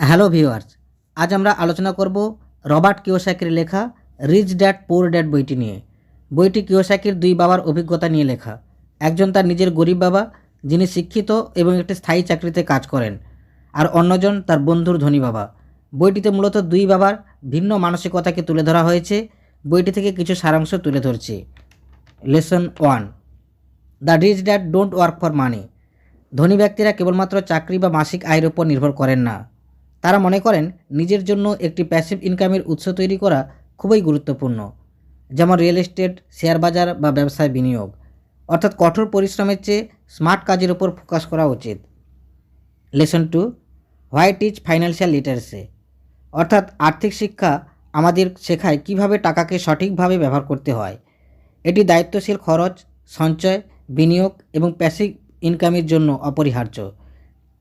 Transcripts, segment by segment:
Hello viewers, আজ আমরা আলোচনা করব রবার্ট কিওসাকির লেখা রিচ ড্যাড পুর ড্যাড বইটি নিয়ে। বইটি কিওসাকির দুই বাবার অভিজ্ঞতা নিয়ে লেখা। একজন তার নিজের গরিব বাবা, যিনি শিক্ষিত এবং একটি স্থায়ী চাকরিতে কাজ করেন, আর অন্যজন তার বন্ধুর ধনী বাবা। বইটিতে মূলত দুই বাবার ভিন্ন মানসিকতাকে তুলে ধরা হয়েছে। বইটি থেকে কিছু সারাংশ তুলে ধরছি। Lesson 1, the rich dad don't work for money. ধনী ব্যক্তিরা কেবলমাত্র চাকরি বা মাসিক আয়ের উপর নির্ভর করেন না। তারা মনে করেন নিজের জন্য একটি প্যাসিভ ইনকামের উৎস তৈরি করা খুবই গুরুত্বপূর্ণ, যেমন রিয়েল এস্টেট, শেয়ার বাজার বা ব্যবসায় বিনিয়োগ। অর্থাৎ কঠোর পরিশ্রমের চেয়ে স্মার্ট কাজের উপর ফোকাস করা উচিত। Lesson 2, why teach financial literacy. অর্থাৎ আর্থিক শিক্ষা আমাদের শেখায় কিভাবে টাকাকে সঠিকভাবে ব্যবহার করতে হয়। এটি দায়িত্বশীল খরচ, সঞ্চয়, বিনিয়োগ এবং প্যাসিভ ইনকামের জন্য অপরিহার্য।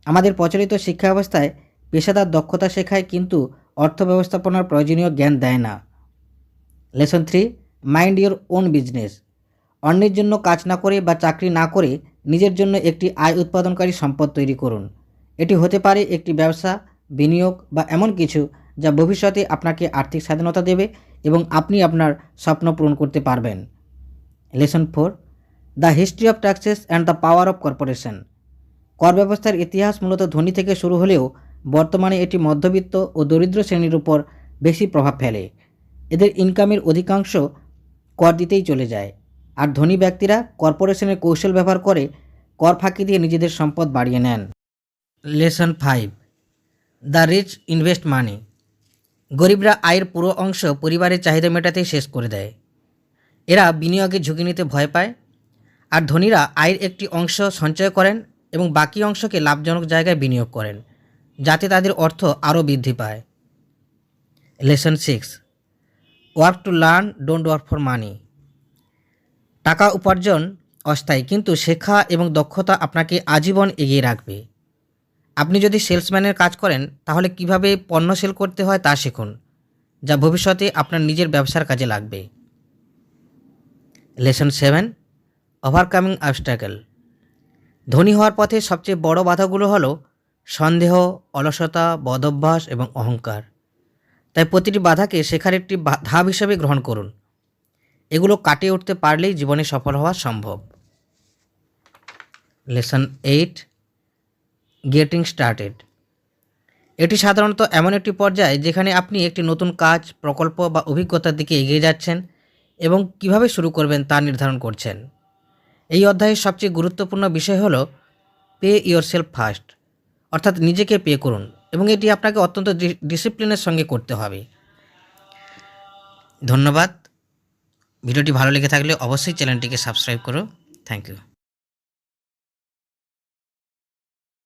আমাদের প্রচলিত শিক্ষা ব্যবস্থায় পেশাদার দক্ষতা শেখায়, কিন্তু অর্থ ব্যবস্থাপনার প্রয়োজনীয় জ্ঞান দেয় না। Lesson 3, mind your own business. অন্যের জন্য কাজ না করে বা চাকরি না করে নিজের জন্য একটি আয় উৎপাদনকারী সম্পদ তৈরি করুন। এটি হতে পারে একটি ব্যবসা, বিনিয়োগ বা এমন কিছু যা ভবিষ্যতে আপনাকে আর্থিক স্বাধীনতা দেবে এবং আপনি আপনার স্বপ্ন পূরণ করতে পারবেন। Lesson 4, the history of taxes and the power of corporation. কর ব্যবস্থার ইতিহাস মূলত ধনী থেকে শুরু হলেও বর্তমানে এটি মধ্যবিত্ত ও দরিদ্র শ্রেণীর উপর বেশি প্রভাব ফেলে। এদের ইনকামের অধিকাংশ কর দিতেই চলে যায়, আর ধনী ব্যক্তিরা কর্পোরেশনের কৌশল ব্যবহার করে কর ফাঁকি দিয়ে নিজেদের সম্পদ বাড়িয়ে নেন। লেসন 5, দ্য রিচ ইনভেস্ট মানি। গরিবরা আয়ের পুরো অংশ পরিবারের চাহিদা মেটাতেই শেষ করে দেয়। এরা বিনিয়োগের ঝুঁকি নিতে ভয় পায়, আর ধনীরা আয়ের একটি অংশ সঞ্চয় করেন এবং বাকি অংশকে লাভজনক জায়গায় বিনিয়োগ করেন, যাতে তাদের অর্থ আরও বৃদ্ধি পায়। Lesson 6, work to learn, don't work for মানি। টাকা উপার্জন অস্থায়ী, কিন্তু শেখা এবং দক্ষতা আপনাকে আজীবন এগিয়ে রাখবে। আপনি যদি সেলসম্যানের কাজ করেন, তাহলে কিভাবে পণ্য সেল করতে হয় তা শিখুন, যা ভবিষ্যতে আপনার নিজের ব্যবসার কাজে লাগবে। Lesson 7, overcoming obstacle. ধনী হওয়ার পথে সবচেয়ে বড় বাধাগুলো হলো সন্দেহ, অলসতা, বদভ্যাস এবং অহংকার। তাই প্রতিটি বাধাকে শেখার একটি ধাপ হিসেবে গ্রহণ করুন। এগুলো কাটিয়ে উঠতে পারলেই জীবনে সফল হওয়া সম্ভব। Lesson 8, getting started. এটি সাধারণত এমন একটি পর্যায় যেখানে আপনি একটি নতুন কাজ, প্রকল্প বা অভিজ্ঞতার দিকে এগিয়ে যাচ্ছেন এবং কিভাবে শুরু করবেন তা নির্ধারণ করছেন। এই অধ্যায়ের সবচেয়ে গুরুত্বপূর্ণ বিষয় হলো পে ইয়োরসেলফ ফার্স্ট, অর্থাৎ নিজেকে পে করুন, এবং এটি আপনাকে অত্যন্ত ডিসিপ্লিনের সঙ্গে করতে হবে। ধন্যবাদ। ভিডিওটি ভালো লেগে থাকলে অবশ্যই চ্যানেলটিকে সাবস্ক্রাইব করো। Thank you.